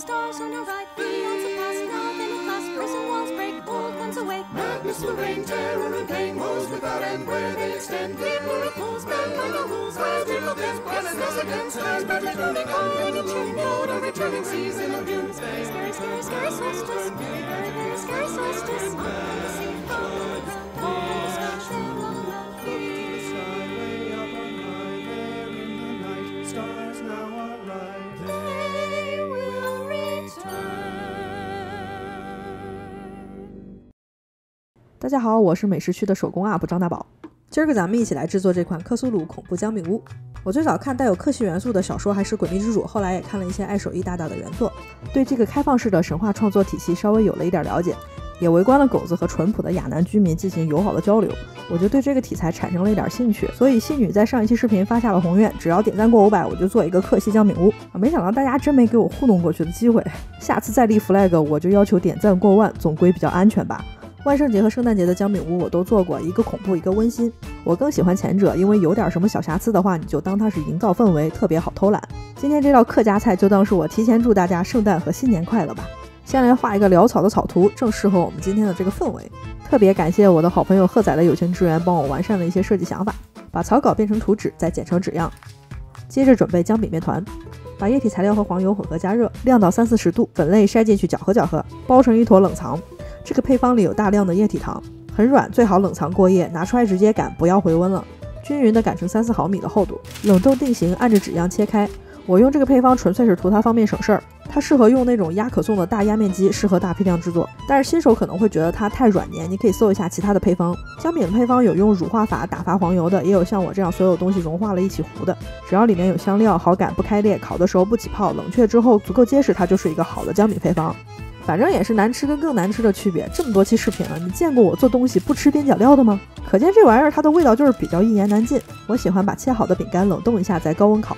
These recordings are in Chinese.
stars on a right, beyond surpass, nothing at last, prison walls break, old ones awake. Madness will reign, terror and pain, woes without end where they extend. Leave miracles, bend by the rules, where devil gets blessedness against. Skies brightly turning on, bringing chilling cold, a returning season of doomsday. Scary, scary, scary solstice, very, very, very scary solstice. Up on the sea, fall on the ground, fall on the sky, sail on the land, float to the sky, way up on high, there in the night, stars now are right. They will return. 大家好，我是美食区的手工 UP 张大宝。今儿个咱们一起来制作这款克苏鲁恐怖姜饼屋。我最早看带有克系元素的小说还是《诡秘之主》，后来也看了一些爱手艺大大的原作，对这个开放式的神话创作体系稍微有了一点了解，也围观了狗子和淳朴的亚南居民进行友好的交流，我就对这个题材产生了一点兴趣。所以戏女在上一期视频发下了宏愿，只要点赞过500，我就做一个克系姜饼屋。没想到大家真没给我糊弄过去的机会，下次再立 flag 我就要求点赞过万，总归比较安全吧。万圣节和圣诞节的姜饼屋我都做过，一个恐怖一个温馨，我更喜欢前者，因为有点什么小瑕疵的话，你就当它是营造氛围，特别好偷懒。今天这道客家菜就当是我提前祝大家圣诞和新年快乐吧。先来画一个潦草的草图，正适合我们今天的这个氛围。特别感谢我的好朋友贺仔的友情支援，帮我完善了一些设计想法，把草稿变成图纸，再剪成纸样。接着准备姜饼面团，把液体材料和黄油混合加热，晾到30-40度，粉类筛进去搅和搅和，包成一坨冷藏。这个配方里有大量的液体糖，很软，最好冷藏过夜，拿出来直接擀，不要回温了。均匀的擀成3-4毫米的厚度，冷冻定型，按着纸样切开。我用这个配方纯粹是图它方便省事儿，它适合用那种压可颂的大压面机，适合大批量制作。但是新手可能会觉得它太软黏，你可以搜一下其他的配方。姜饼的配方有用乳化法打发黄油的，也有像我这样所有东西融化了一起糊的。只要里面有香料，好擀不开裂，烤的时候不起泡，冷却之后足够结实，它就是一个好的姜饼配方。反正也是难吃跟更难吃的区别，这么多期视频了，你见过我做东西不吃边角料的吗？可见这玩意儿它的味道就是比较一言难尽。我喜欢把切好的饼干冷冻一下再高温烤，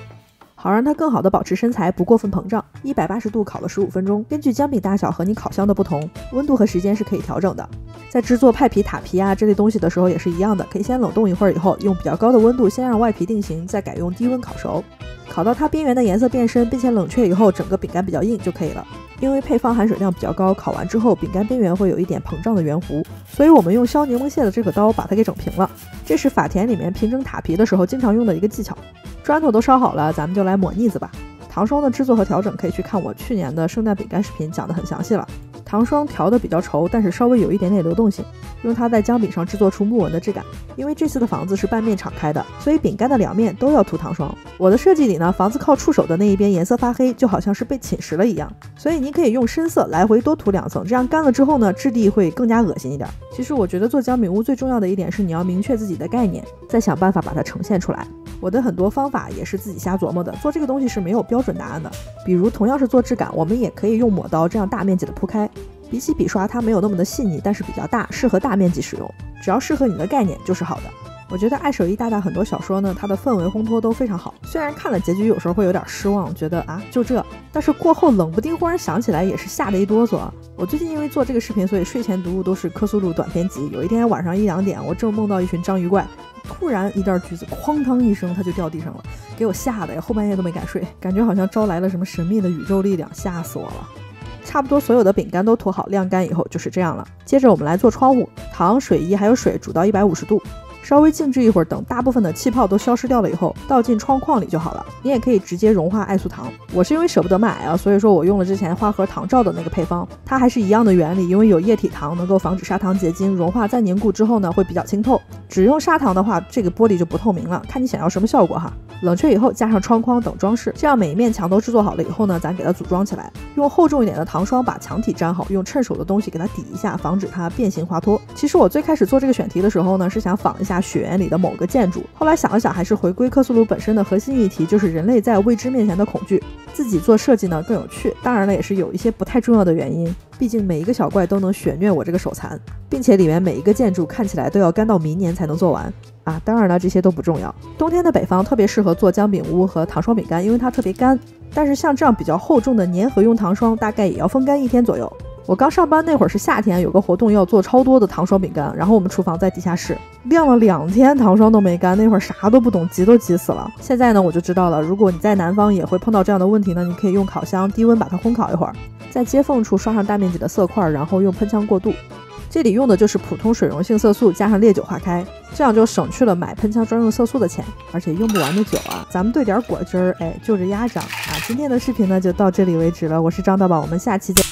好让它更好的保持身材，不过分膨胀。180度烤了15分钟，根据姜饼大小和你烤箱的不同，温度和时间是可以调整的。在制作派皮、塔皮啊这类东西的时候也是一样的，可以先冷冻一会儿，以后用比较高的温度先让外皮定型，再改用低温烤熟，烤到它边缘的颜色变深，并且冷却以后整个饼干比较硬就可以了。因为配方含水量比较高，烤完之后饼干边缘会有一点膨胀的圆弧，所以我们用削柠檬屑的这个刀把它给整平了。这是法田里面平整塔皮的时候经常用的一个技巧。砖头都烧好了，咱们就来抹腻子吧。糖霜的制作和调整可以去看我去年的圣诞饼干视频，讲得很详细了。糖霜调得比较稠，但是稍微有一点点流动性，用它在姜饼上制作出木纹的质感。因为这次的房子是半面敞开的，所以饼干的两面都要涂糖霜。我的设计里呢，房子靠触手的那一边颜色发黑，就好像是被侵蚀了一样，所以你可以用深色来回多涂2层，这样干了之后呢，质地会更加恶心一点。其实我觉得做姜饼屋最重要的一点是你要明确自己的概念，再想办法把它呈现出来。我的很多方法也是自己瞎琢磨的，做这个东西是没有标准答案的。比如同样是做质感，我们也可以用抹刀这样大面积的铺开，比起笔刷它没有那么的细腻，但是比较大，适合大面积使用，只要适合你的概念就是好的。我觉得爱手艺大大很多小说呢，它的氛围烘托都非常好，虽然看了结局有时候会有点失望，觉得啊就这，但是过后冷不丁忽然想起来也是吓得一哆嗦。我最近因为做这个视频，所以睡前读物都是克苏鲁短篇集。有一天晚上1-2点，我正梦到一群章鱼怪，突然一袋橘子哐当一声它就掉地上了，给我吓得呀，后半夜都没敢睡，感觉好像招来了什么神秘的宇宙力量，吓死我了。差不多所有的饼干都涂好晾干以后就是这样了。接着我们来做窗户，糖、水衣还有水煮到150度，稍微静置一会儿，等大部分的气泡都消失掉了以后，倒进窗框里就好了。你也可以直接融化艾素糖，我是因为舍不得买啊，所以说我用了之前花盒糖罩的那个配方，它还是一样的原理，因为有液体糖能够防止砂糖结晶，融化再凝固之后呢会比较清透。只用砂糖的话，这个玻璃就不透明了，看你想要什么效果哈。冷却以后加上窗框等装饰，这样每一面墙都制作好了以后呢，咱给它组装起来，用厚重一点的糖霜把墙体粘好，用趁手的东西给它抵一下，防止它变形滑脱。其实我最开始做这个选题的时候呢，是想仿一下雪原里的某个建筑，后来想了想，还是回归克苏鲁本身的核心议题，就是人类在未知面前的恐惧。自己做设计呢更有趣，当然了也是有一些不太重要的原因，毕竟每一个小怪都能血虐我这个手残，并且里面每一个建筑看起来都要干到明年才能做完啊。当然了这些都不重要，冬天的北方特别适合做姜饼屋和糖霜饼干，因为它特别干，但是像这样比较厚重的粘合用糖霜大概也要风干1天左右。我刚上班那会儿是夏天，有个活动要做超多的糖霜饼干，然后我们厨房在地下室晾了2天，糖霜都没干。那会儿啥都不懂，急都急死了。现在呢我就知道了，如果你在南方也会碰到这样的问题呢，你可以用烤箱低温把它烘烤一会儿，在接缝处刷上大面积的色块，然后用喷枪过渡。这里用的就是普通水溶性色素加上烈酒化开，这样就省去了买喷枪专用色素的钱，而且用不完的酒啊，咱们兑点果汁儿，就着鸭掌啊。今天的视频呢就到这里为止了，我是张大宝，我们下期见。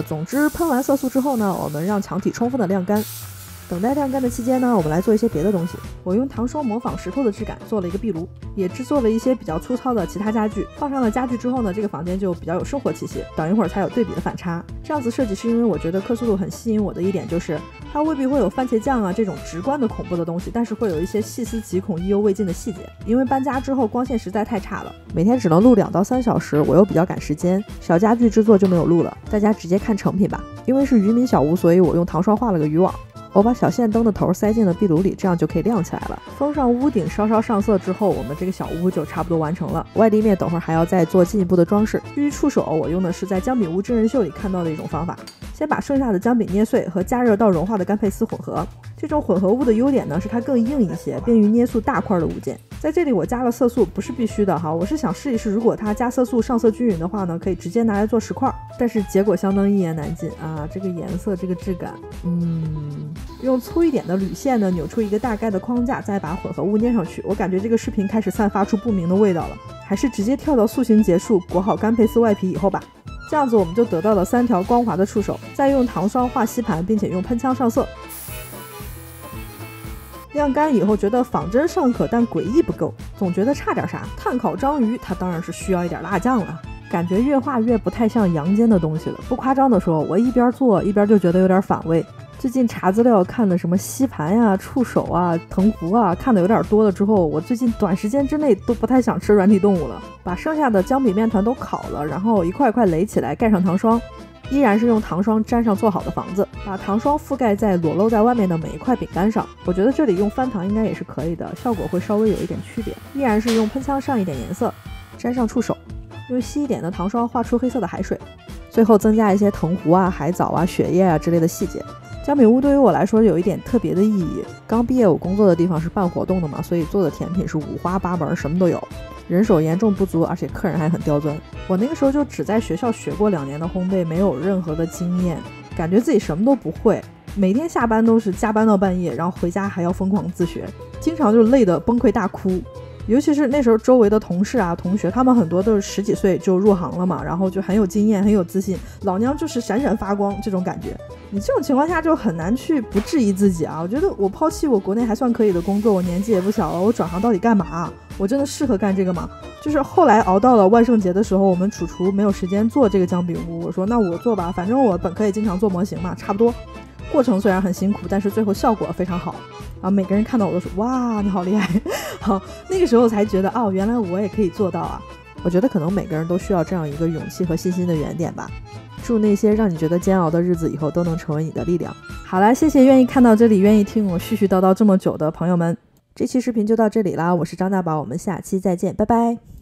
总之喷完色素之后呢，我们让墙体充分的晾干。等待晾干的期间呢，我们来做一些别的东西。我用糖霜模仿石头的质感做了一个壁炉，也制作了一些比较粗糙的其他家具。放上了家具之后呢，这个房间就比较有生活气息，等一会儿才有对比的反差。这样子设计是因为我觉得克苏鲁很吸引我的一点就是它未必会有番茄酱啊这种直观的恐怖的东西，但是会有一些细思极恐意犹未尽的细节。因为搬家之后光线实在太差了，每天只能录2到3小时，我又比较赶时间，小家具制作就没有录了，大家直接看成品吧。因为是渔民小屋，所以我用糖霜画了个渔网。我把小线灯的头塞进了壁炉里，这样就可以亮起来了。封上屋顶，稍稍上色之后，我们这个小屋就差不多完成了。外立面等会儿还要再做进一步的装饰。至于触手，我用的是在姜饼屋真人秀里看到的一种方法，先把剩下的姜饼捏碎和加热到融化的干佩斯混合。这种混合物的优点呢是它更硬一些，便于捏塑大块的物件。在这里我加了色素，不是必须的哈，我是想试一试，如果它加色素上色均匀的话呢，可以直接拿来做石块，但是结果相当一言难尽啊！这个颜色，这个质感，用粗一点的铝线呢扭出一个大概的框架，再把混合物捏上去。我感觉这个视频开始散发出不明的味道了，还是直接跳到塑形结束，裹好干佩斯外皮以后吧。这样子我们就得到了3条光滑的触手，再用糖霜画吸盘，并且用喷枪上色。晾干以后觉得仿真尚可，但诡异不够，总觉得差点啥。炭烤章鱼它当然是需要一点辣酱了，感觉越画越不太像阳间的东西了。不夸张的说，我一边做一边就觉得有点反胃。最近查资料看的什么吸盘呀、触手啊、藤壶啊，看的有点多了之后，我最近短时间之内都不太想吃软体动物了。把剩下的姜饼面团都烤了，然后一块一块垒起来，盖上糖霜。依然是用糖霜粘上做好的房子，把糖霜覆盖在裸露在外面的每一块饼干上。我觉得这里用翻糖应该也是可以的，效果会稍微有一点区别。依然是用喷枪上一点颜色，粘上触手，用稀一点的糖霜画出黑色的海水，最后增加一些藤壶啊、海藻啊、血液啊之类的细节。姜饼屋对于我来说有一点特别的意义。刚毕业我工作的地方是办活动的嘛，所以做的甜品是五花八门，什么都有。人手严重不足，而且客人还很刁钻。我那个时候就只在学校学过2年的烘焙，没有任何的经验，感觉自己什么都不会。每天下班都是加班到半夜，然后回家还要疯狂自学，经常就累得崩溃大哭。尤其是那时候周围的同事啊、同学，他们很多都是10几岁就入行了嘛，然后就很有经验、很有自信，老娘就是闪闪发光这种感觉。你这种情况下就很难去不质疑自己啊！我觉得我抛弃我国内还算可以的工作，我年纪也不小了，我转行到底干嘛？我真的适合干这个吗？就是后来熬到了万圣节的时候，我们主厨没有时间做这个姜饼屋，我说那我做吧，反正我本科也经常做模型嘛，差不多。过程虽然很辛苦，但是最后效果非常好啊！每个人看到我都说哇，你好厉害！好，那个时候才觉得哦，原来我也可以做到啊！我觉得可能每个人都需要这样一个勇气和信心的原点吧。祝那些让你觉得煎熬的日子以后都能成为你的力量。好了，谢谢愿意看到这里、愿意听我絮絮叨叨这么久的朋友们，这期视频就到这里啦！我是张大宝，我们下期再见，拜拜。